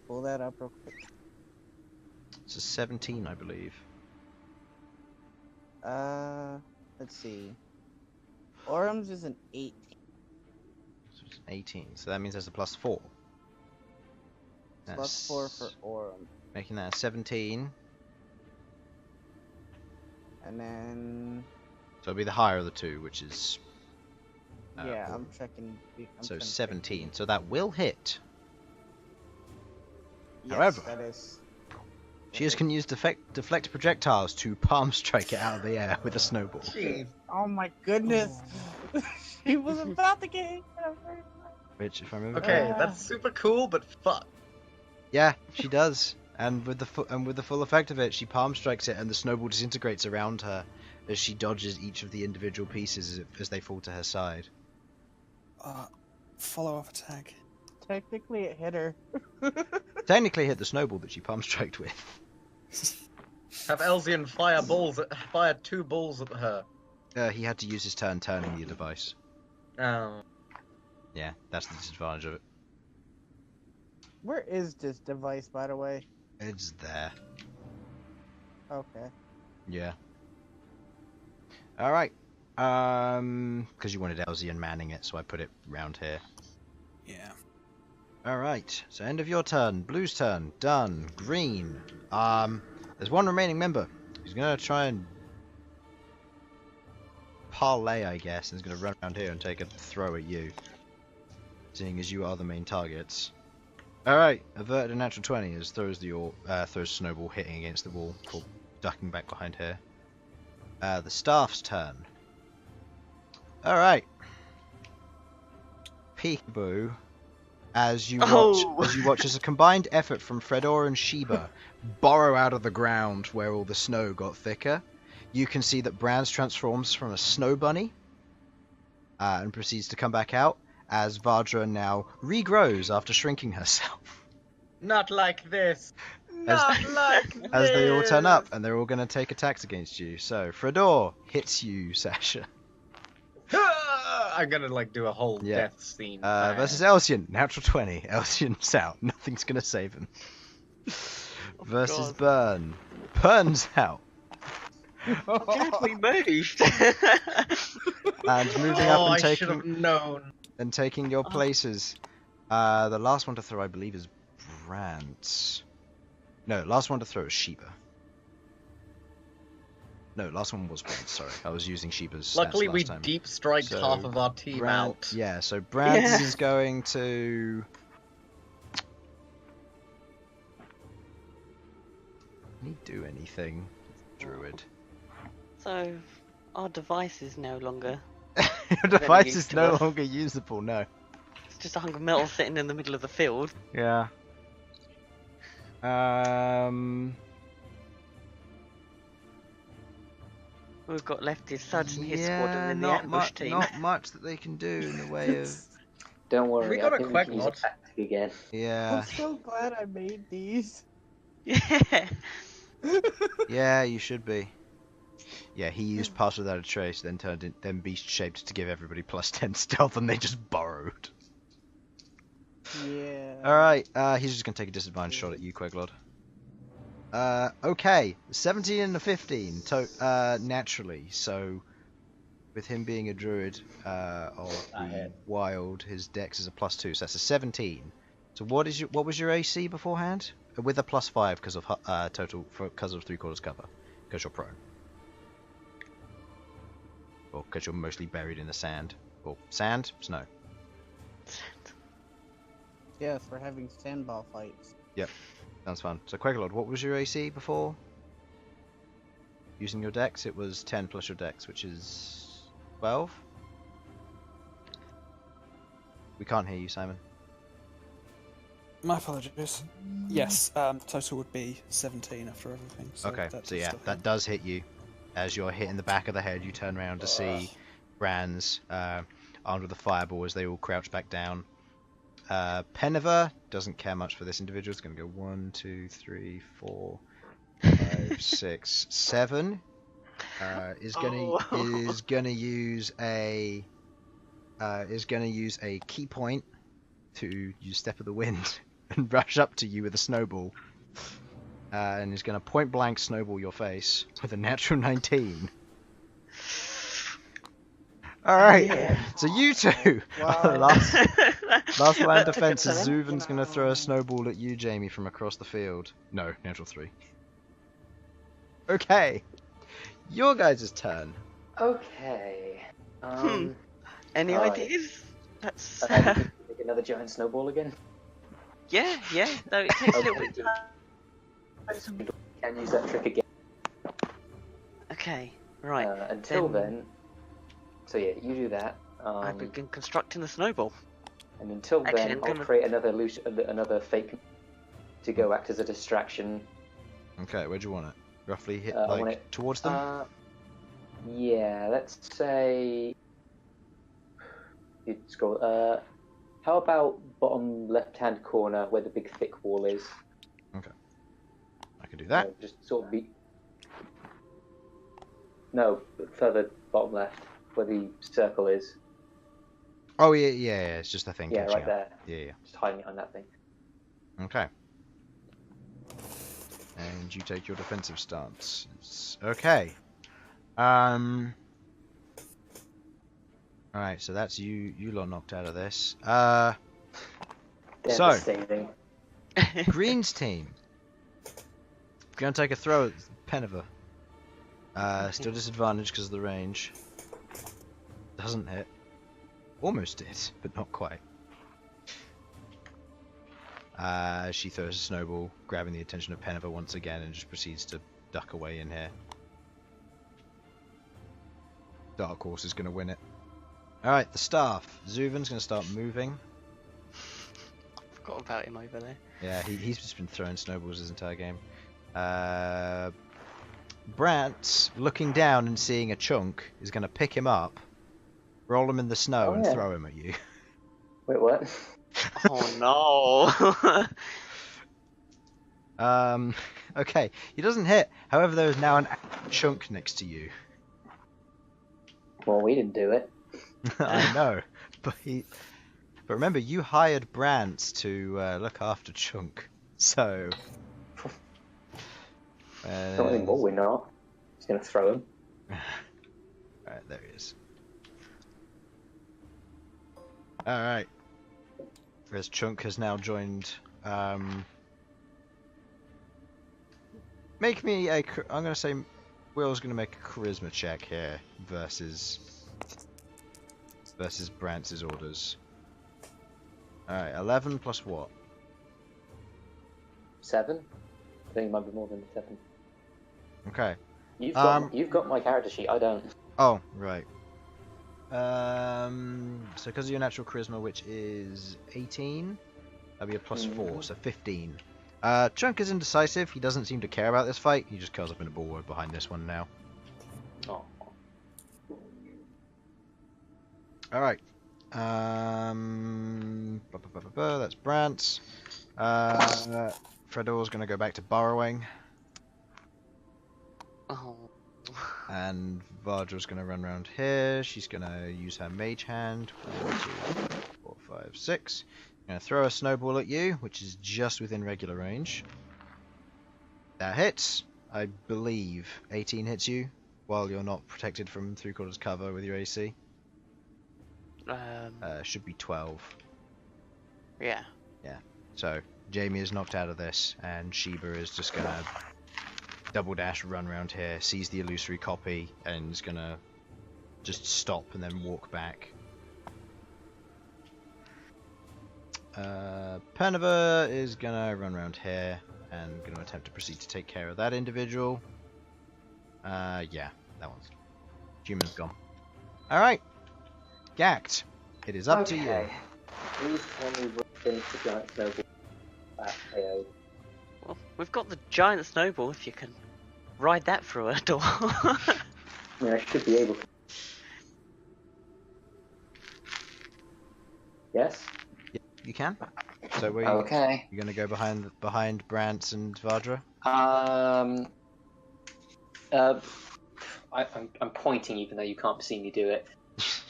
pull that up real quick. It's a 17, I believe. Let's see. Orum's is an 18. So it's 18, so that means there's a +4. Plus 4 for Aurum. Making that a 17. And then... So it'll be the higher of the two, which is... yeah, Aurum. I'm checking... So 17, so that will hit. Yes, However, that is... She can use deflect projectiles to palm strike it out of the air with a snowball. Jeez. Oh my goodness! She was about to get hit. Which, if I remember... Okay, that's super cool, but fuck. Yeah, she does. And with the full effect of it, she palm strikes it, and the snowball disintegrates around her as she dodges each of the individual pieces as they fall to her side. Follow-up attack. Technically, it hit her. Technically, hit the snowball that she palm striked with. Have Elsyan fire 2 balls at her. He had to use his turn turning the device. Oh. Yeah, that's the disadvantage of it. Where is this device, by the way? It's there. Okay. Yeah. Alright. Because you wanted Elsyan manning it, so I put it round here. Yeah. Alright, so end of your turn. Blue's turn. Done. Green. There's one remaining member. He's gonna try and parlay, I guess, and he's gonna run around here and take a throw at you. Seeing as you are the main targets. Alright, averted a natural 20 as throws Snowball hitting against the wall for ducking back behind her. The staff's turn. Alright. Peekaboo. As you watch as a combined effort from Fredor and Sheba burrow out of the ground where all the snow got thicker, you can see that Brands transforms from a snow bunny and proceeds to come back out as Vardra now regrows after shrinking herself. Not like this. Not like this. As they all turn up and they're all going to take attacks against you. So Fredor hits you, Sasha. I'm gonna do a whole death scene. Versus Elsyan, natural 20. Elsyan's out. Nothing's gonna save him. Versus Bern. Bern's out. Good, we moved. And moving up and I should have known. And taking your places. The last one to throw, I believe, is Brands. No, last one to throw is Sheba. No, last one was Brands, sorry. I was using Sheba's stats Luckily, we last time. deep striked half of our team out. Yeah, so Brands is going to... Can he do anything, Druid? So, our device is no longer... Your device is no longer usable, no. It's just a hunk of metal sitting in the middle of the field. Yeah. We've got left is Sudz and his squad and then the ambush team. Not much that they can do in the way of... Don't worry, We got I a think we can use a Queglod. tactic again. Yeah. I'm so glad I made these. Yeah. Yeah, you should be. Yeah, he used Pass Without a Trace, then then beast shaped to give everybody +10 stealth, and they just borrowed. Yeah. Alright, he's just gonna take a disadvantage shot at you, Queglod. Okay, 17 and a 15, naturally, so with him being a druid of the wild, his dex is a +2, so that's a 17. So what was your AC beforehand? With a +5 because of total, because of 3/4 cover, because you're prone. Or because you're mostly buried in the sand. Or sand? Snow. Yes, we're having sandball fights. Yep, sounds fun. So Queglod, what was your AC before? Using your dex, it was 10 plus your dex, which is 12? We can't hear you, Simon. My apologies. Yes, total would be 17 after everything. So Okay, so yeah, that does hit you. As you're hitting the back of the head, you turn around to see Brands armed with a fireball as they all crouch back down. Penniver doesn't care much for this individual. It's going to go 1, 2, 3, 4, 5, 6, 7. Is gonna use a key point to use Step of the Wind and rush up to you with a snowball. And is going to point blank snowball your face with a natural 19. Alright, so you two. Last line defense is Zuvin's going to throw a snowball at you, Jamie, from across the field. No, natural 3. Okay, your guys' turn. Okay. Any alright. ideas? Let's. Make another giant snowball again. Yeah. No, it takes a little bit of time. Can use that trick again. Okay, right. Until then, so yeah, you do that. I begin constructing the snowball. And until Actually, then, I'm I'll gonna- create another fake to go act as a distraction. Okay, where do you want it? Roughly hit I want it towards them? Yeah, let's say. You'd scroll. How about bottom left-hand corner where the big thick wall is? Okay. I can do that. Just sort of be. No, further bottom left where the circle is. Oh yeah, it's just a thing. Yeah, catching right up. there. Yeah. Just hiding it on that thing. Okay. And you take your defensive stance. Okay. Alright, so that's you lot knocked out of this. So Devastating. Green's team. Gonna take a throw at Penniver. Still disadvantage because of the range. Doesn't hit. Almost did, but not quite. She throws a snowball, grabbing the attention of Penniver once again, and just proceeds to duck away in here. Dark Horse is going to win it. Alright, the staff. Zuvin's going to start moving. Forgot about him over there. Yeah, he's just been throwing snowballs his entire game. Brant, looking down and seeing a chunk, is going to pick him up, roll him in the snow, and throw him at you. Wait, what? Oh no! Okay, he doesn't hit. However, there is now an chunk next to you. Well, we didn't do it. I know, but remember, you hired Brant to look after Chunk, so. Not anymore, we're not. He's gonna throw him. Alright, there he is. Alright. As Chunk has now joined. Make me a. I'm gonna say Will's gonna make a charisma check here versus Brant's orders. Alright, 11 plus what? 7? I think it might be more than 7. Okay. You've got my character sheet. I don't. Oh, right. So because of your natural charisma, which is 18, that'll be a plus 4, so 15. Chunk is indecisive. He doesn't seem to care about this fight. He just curls up in a ball behind this one now. Oh. Alright. That's Brant's. Fredor's gonna go back to burrowing. Oh. And Vardra's going to run around here. She's going to use her mage hand. 1, 2, 3, 4, 5, 6. Going to throw a snowball at you, which is just within regular range. That hits. I believe 18 hits you while you're not protected from 3/4 cover with your AC. Should be 12. Yeah. Yeah. So Jamie is knocked out of this, and Sheba is just going to double dash, run around here, sees the illusory copy, and is going to just stop and then walk back. Pernova is going to run around here and going to attempt to proceed to take care of that individual. Yeah, that one's... Human's gone. Alright. Ghaakt, it is up to you. Please tell me what the giant snowball at AO. Well, we've got the giant snowball if you can ride that through a door. I mean, I should be able to. Yes? Yeah, you can. So where Okay. you're going to go behind Brant and Vardra? I'm pointing even though you can't see me do it.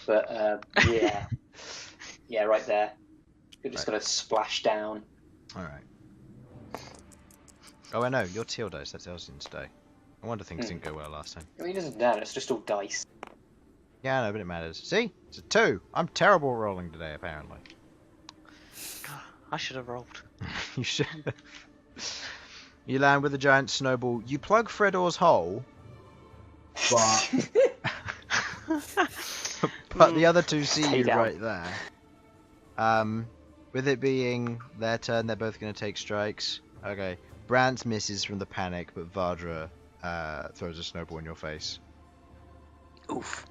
But, yeah. Yeah, right there. You're just going to splash down. Alright. Oh, I know, you're teal dice, that's Elsyan today. I wonder things didn't go well last time. I mean, it doesn't matter, it's just all dice. Yeah, I know, but it matters. See? It's a 2! I'm terrible rolling today, apparently. God, I should have rolled. You should. You land with a giant snowball. You plug Fredor's hole, but... but the other two see Stay you down. right there. With it being their turn, they're both going to take strikes. Okay. Brant misses from the panic, but Vardra throws a snowball in your face. Oof.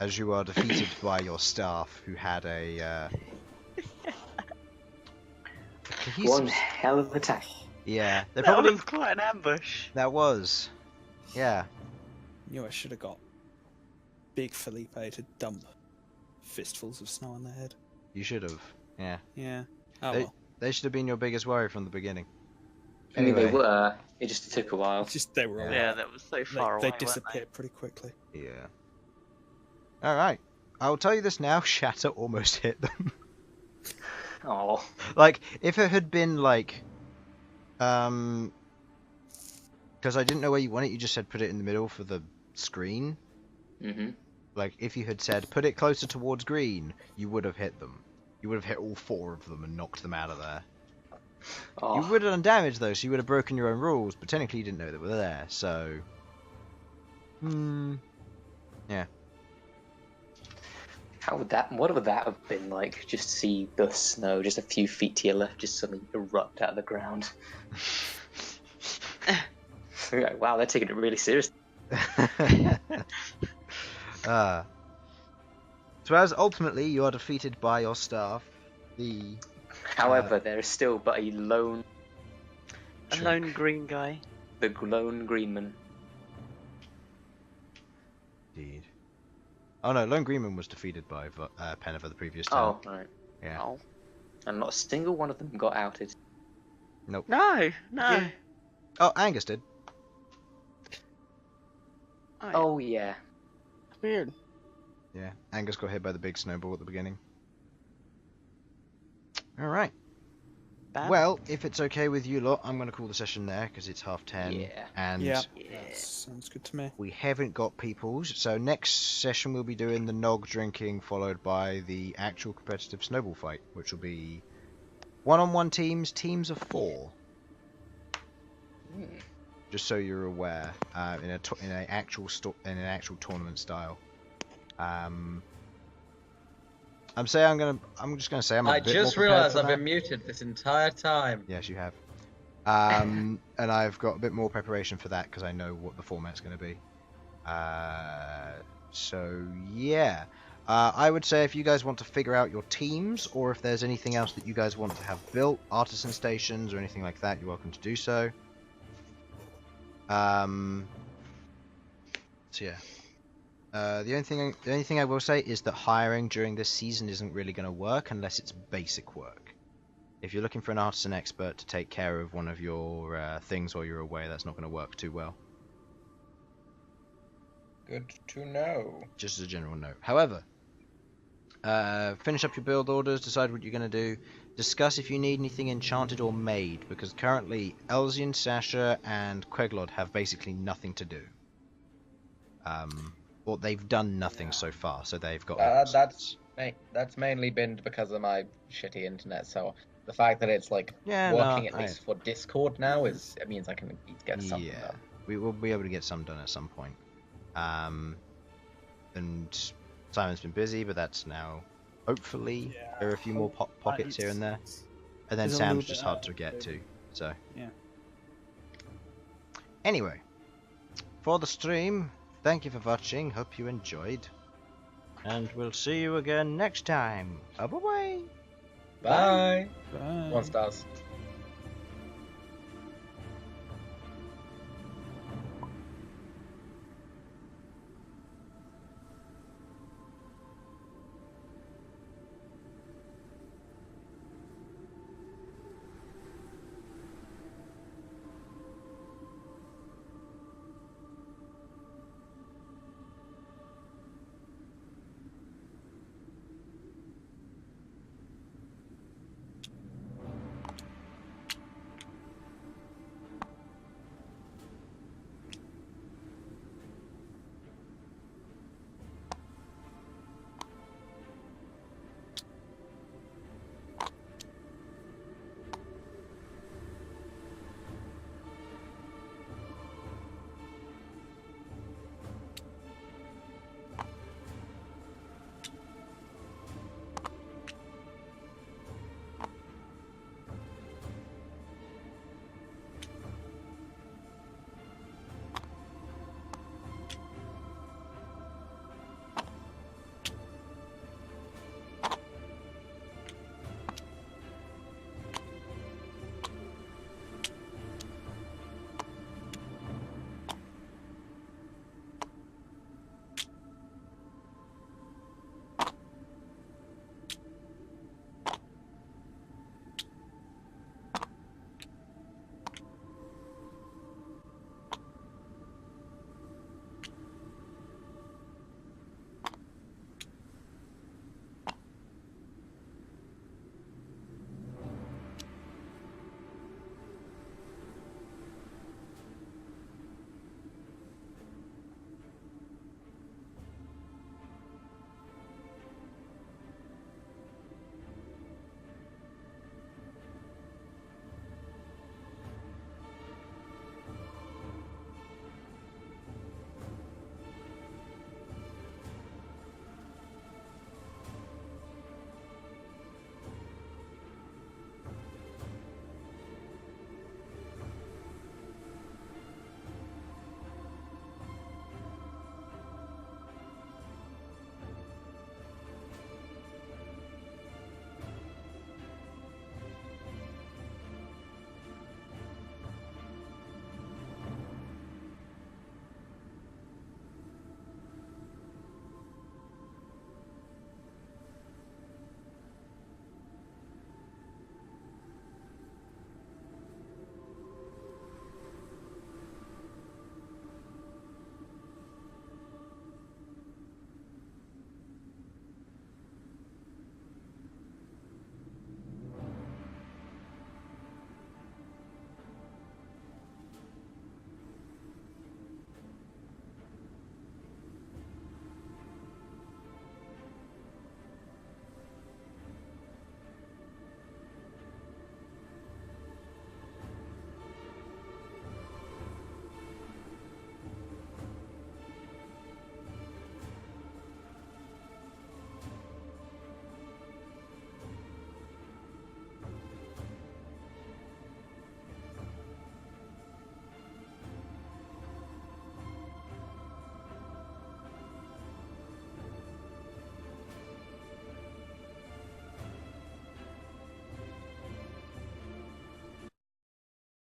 As you are defeated by your staff, who had a cohesive... One hell of an attack. Yeah, they That probably... was quite an ambush. That was. Yeah. Knew I should have got Big Felipe to dump fistfuls of snow on their head. You should have. Yeah. Yeah. Oh They- well. They should have been your biggest worry from the beginning. I mean, they Anyway. were. It just took a while. It's just they were all Yeah, that was so far away. they weren't disappeared pretty quickly. Yeah. Alright. I'll tell you this now, Shatter almost hit them. Oh. Like, if it had been like... Because I didn't know where you want it, you just said put it in the middle for the screen. Mm-hmm. Like, if you had said put it closer towards green, you would have hit them. You would have hit all 4 of them and knocked them out of there. Oh. You would have done damage though, so you would have broken your own rules, but technically you didn't know they were there, so... Yeah. What would that have been like? Just see the snow just a few feet to your left just suddenly erupt out of the ground. You're like, wow, they're taking it really seriously. So as ultimately you are defeated by your staff, However, there is still but a lone A lone green guy. the lone greenman. Indeed. Oh no, Lone Greenman was defeated by Pennova the previous turn. Oh, right. Yeah. Oh. And not a single one of them got outed. Nope. No. Yeah. Oh, Angus did. Oh, Oh, yeah. Weird. Yeah, Angus got hit by the big snowball at the beginning. Alright. Bam. Well, if it's okay with you lot, I'm going to call the session there, because it's 10:30. Yeah. And Yeah. Yeah. That sounds good to me. we haven't got peoples, so next session we'll be doing the nog drinking, followed by the actual competitive snowball fight, which will be one-on-one teams of 4. Just so you're aware, in an actual tournament style. I'm just gonna say I'm a I bit just more prepared realised for I've that. been muted this entire time. Yes, you have. And I've got a bit more preparation for that because I know what the format's going to be. So yeah, I would say if you guys want to figure out your teams, or if there's anything else that you guys want to have built, artisan stations or anything like that, you're welcome to do so. So yeah. The only thing I will say is that hiring during this season isn't really going to work unless it's basic work. If you're looking for an artisan expert to take care of one of your things while you're away, that's not going to work too well. Good to know. Just as a general note. However, finish up your build orders, decide what you're going to do, discuss if you need anything enchanted or made, because currently Elsyan, Sasha, and Queglod have basically nothing to do. Or they've done nothing so far, so they've got. That's mainly been because of my shitty internet. So the fact that it's like working at least for Discord now it means I can get something done. We will be able to get some done at some point. And Simon's been busy, but that's now hopefully there are a few more pockets here and there. And then Sam's just hard to get to. So yeah. Anyway, for the stream, thank you for watching. Hope you enjoyed. And we'll see you again next time. Bye-bye. Bye. Bye. 1 stars.